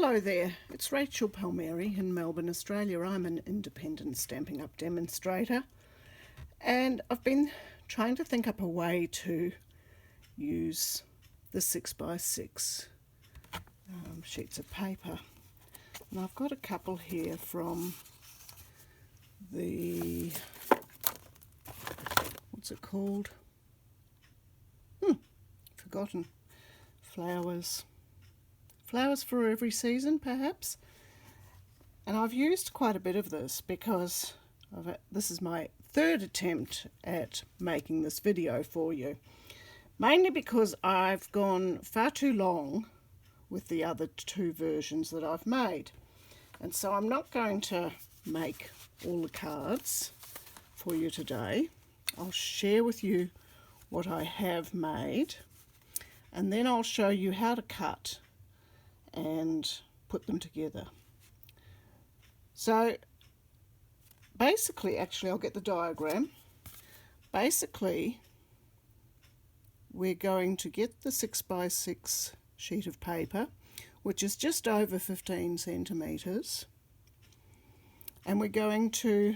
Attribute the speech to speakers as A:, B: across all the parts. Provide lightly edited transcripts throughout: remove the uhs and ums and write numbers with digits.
A: Hello there, it's Rachel Palmieri in Melbourne, Australia. I'm an independent Stampin' Up demonstrator, and I've been trying to think up a way to use the 6x6 sheets of paper. And I've got a couple here from the, what's it called? Forgotten. Flowers for every season, perhaps. And I've used quite a bit of this because this is my third attempt at making this video for you. Mainly because I've gone far too long with the other two versions that I've made. And so I'm not going to make all the cards for you today. I'll share with you what I have made, and then I'll show you how to cut and put them together. So basically, actually I'll get the diagram. Basically, we're going to get the 6x6 sheet of paper, which is just over 15 centimetres, and we're going to,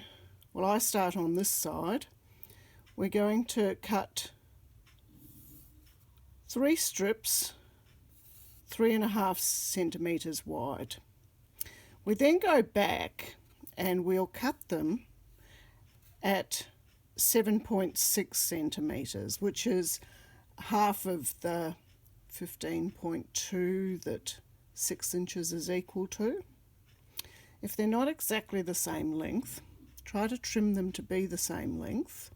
A: well, I start on this side. We're going to cut 3 strips 3.5 centimetres wide. We then go back and we'll cut them at 7.6 centimetres, which is half of the 15.2 that 6 inches is equal to. If they're not exactly the same length, try to trim them to be the same length.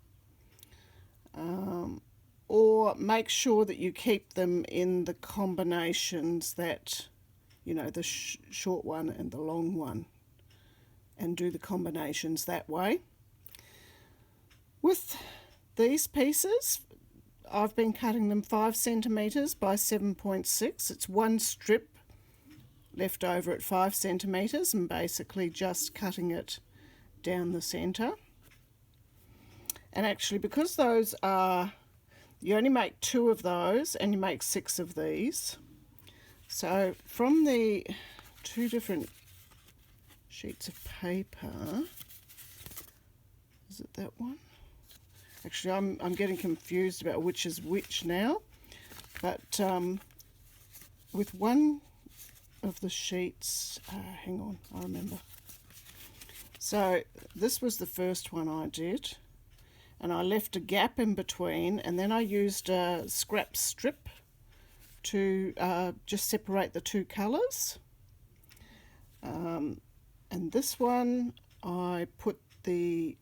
A: Or make sure that you keep them in the combinations that, you know, the short one and the long one, and do the combinations that way. With these pieces, I've been cutting them 5 centimetres by 7.6. It's one strip left over at 5 centimetres and basically just cutting it down the centre. And actually, because those are, you only make 2 of those and you make 6 of these. So from the 2 different sheets of paper, is it that one? Actually, I'm getting confused about which is which now. But with one of the sheets, hang on, I remember. So this was the first one I did, and I left a gap in between, and then I used a scrap strip to just separate the 2 colours. And this one, I put the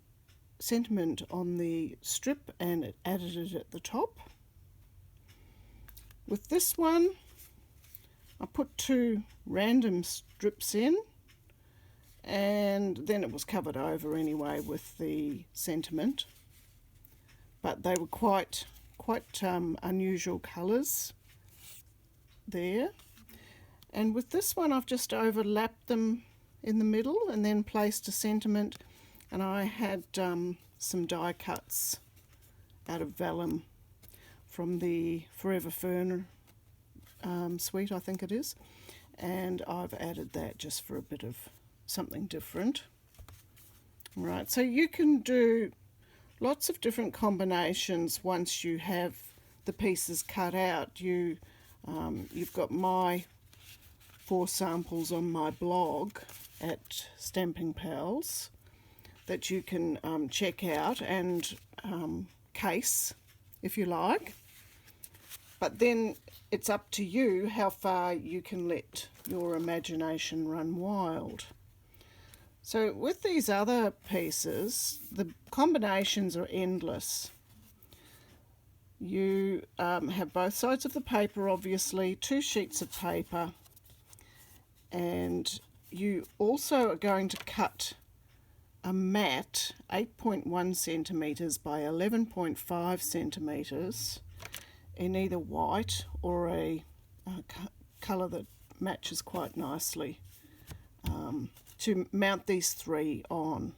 A: sentiment on the strip and it added it at the top. With this one, I put 2 random strips in, and then it was covered over anyway with the sentiment. But they were quite unusual colours there. And with this one, I've just overlapped them in the middle and then placed a sentiment, and I had some die cuts out of vellum from the Forever Fern suite, I think it is, and I've added that just for a bit of something different. Right, so you can do lots of different combinations once you have the pieces cut out. You've got my 4 samples on my blog at Stamping Pals that you can check out and case if you like. But then it's up to you how far you can let your imagination run wild. So with these other pieces, the combinations are endless. You have both sides of the paper, obviously, 2 sheets of paper, and you also are going to cut a mat 8.1 centimetres by 11.5 centimetres in either white or a colour that matches quite nicely, to mount these 3 on,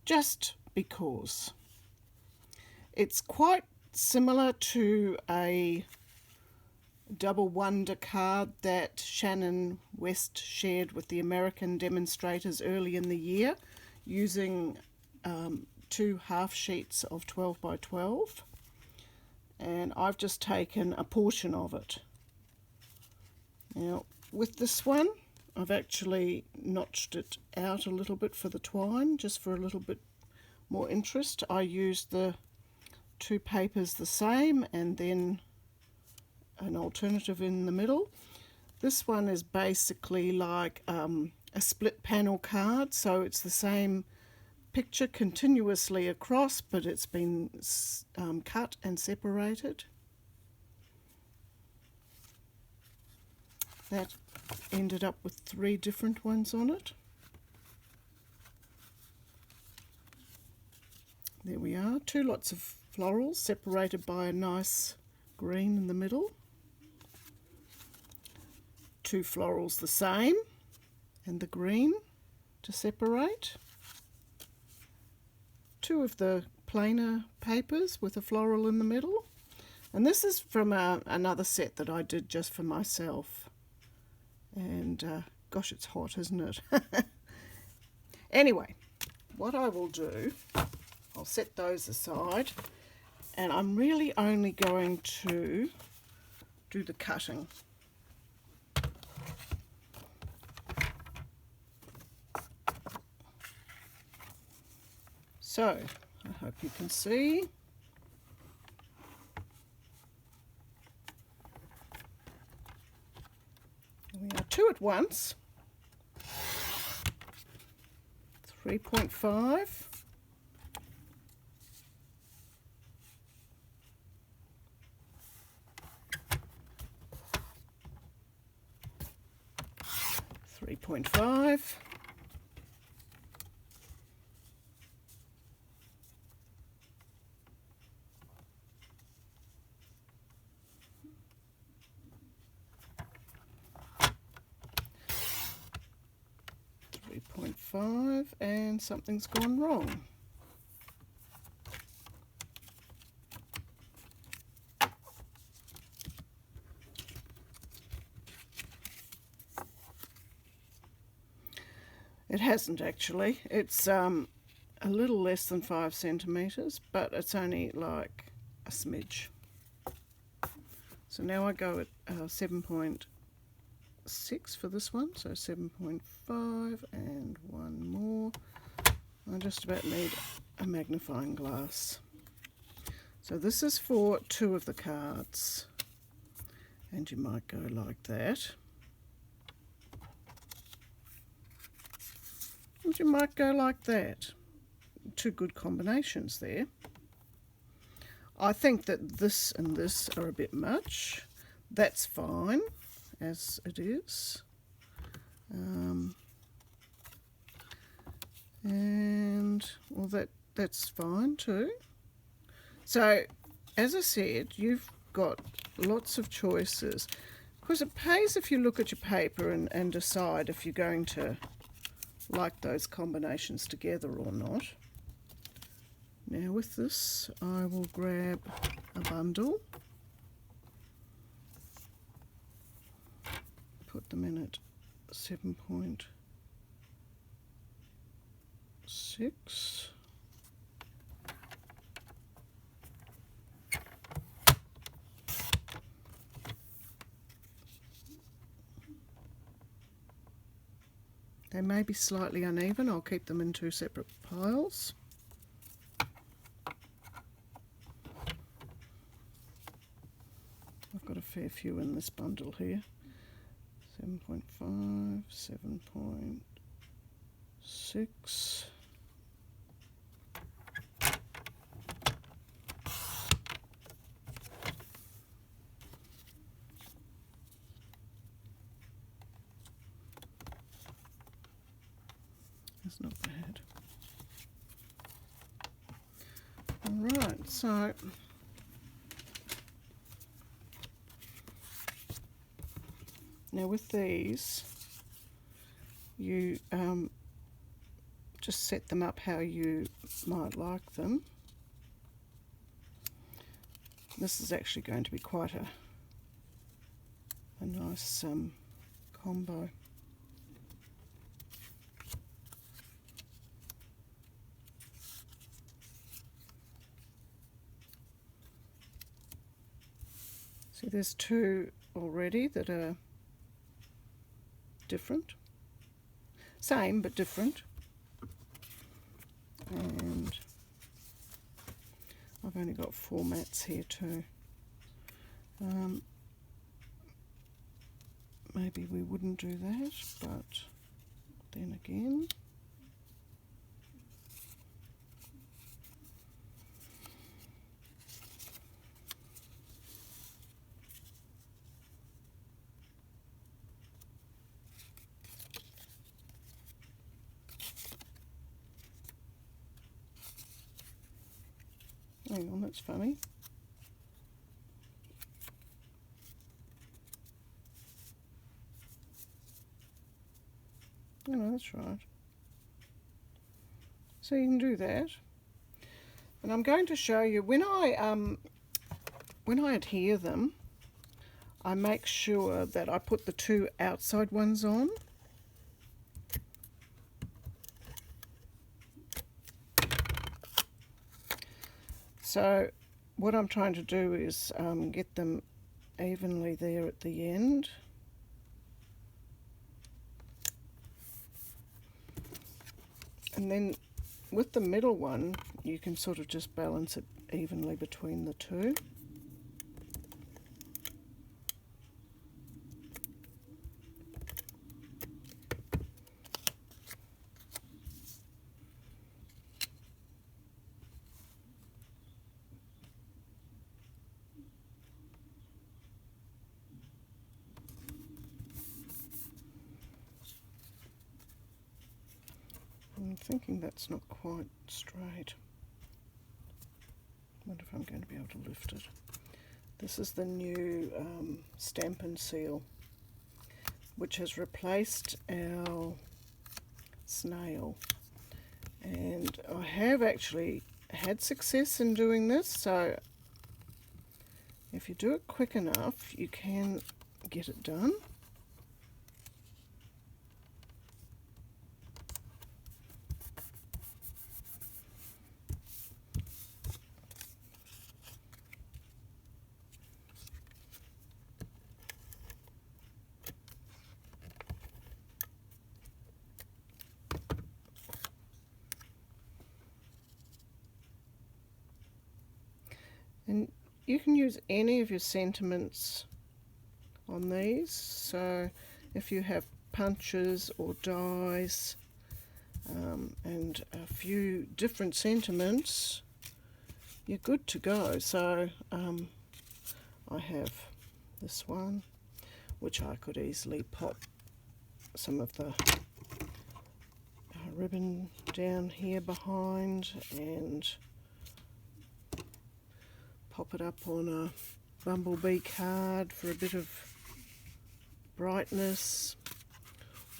A: just because. It's quite similar to a double wonder card that Shannon West shared with the American demonstrators early in the year using 2 half sheets of 12 by 12, and I've just taken a portion of it. Now with this one I've actually notched it out a little bit for the twine, just for a little bit more interest. I used the 2 papers the same and then an alternative in the middle. This one is basically like a split panel card, so it's the same picture continuously across, but it's been cut and separated. That ended up with 3 different ones on it. There we are, 2 lots of florals separated by a nice green in the middle. 2 florals the same and the green to separate. 2 of the plainer papers with a floral in the middle. And this is from another set that I did just for myself. And gosh, it's hot, isn't it? Anyway, what I will do, I'll set those aside, and I'm really only going to do the cutting. So, I hope you can see. We are 2 at once. 3.5. 3.5. 3.5, and something's gone wrong. It hasn't actually. It's a little less than 5 centimetres, but it's only like a smidge. So now I go at 7.6 for this one, so 7.5 and 1 more. I just about need a magnifying glass. So this is for 2 of the cards, and you might go like that. And you might go like that. 2 good combinations there. I think that this and this are a bit much. That's fine as it is. And well, that's fine too. So as I said, you've got lots of choices, because it pays if you look at your paper and decide if you're going to like those combinations together or not. Now with this I will grab a bundle, put them in at 7.6. They may be slightly uneven. I'll keep them in 2 separate piles. I've got a fair few in this bundle here. 7.5, 7.6. That's not bad. Alright, so now with these, you just set them up how you might like them. This is actually going to be quite a nice combo. See, there's two already that are different. Same but different. And I've only got 4 mats here too. Maybe we wouldn't do that, but then again, hang on, that's funny. Oh, no, that's right. So you can do that. And I'm going to show you, when I adhere them, I make sure that I put the 2 outside ones on. So what I'm trying to do is get them evenly there at the end. And then with the middle one, you can sort of just balance it evenly between the 2. I'm thinking that's not quite straight. I wonder if I'm going to be able to lift it. This is the new Stampin' Seal, which has replaced our snail. And I have actually had success in doing this, so if you do it quick enough, you can get it done. And you can use any of your sentiments on these. So if you have punches or dies and a few different sentiments, you're good to go. So I have this one, which I could easily pop some of the ribbon down here behind and pop it up on a bumblebee card for a bit of brightness,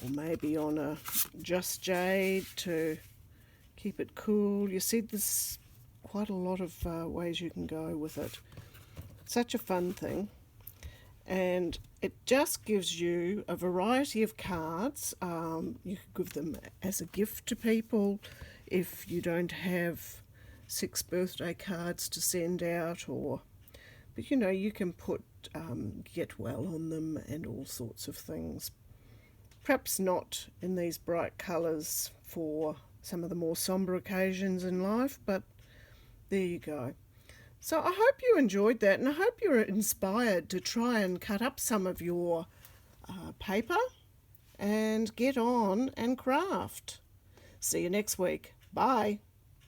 A: or maybe on a Just Jade to keep it cool. You see, there's quite a lot of ways you can go with it. Such a fun thing, and it just gives you a variety of cards. You could give them as a gift to people if you don't have 6 birthday cards to send out, but you know, you can put get well on them and all sorts of things. Perhaps not in these bright colours for some of the more sombre occasions in life, but there you go. So I hope you enjoyed that, and I hope you're inspired to try and cut up some of your paper and get on and craft. See you next week. Bye.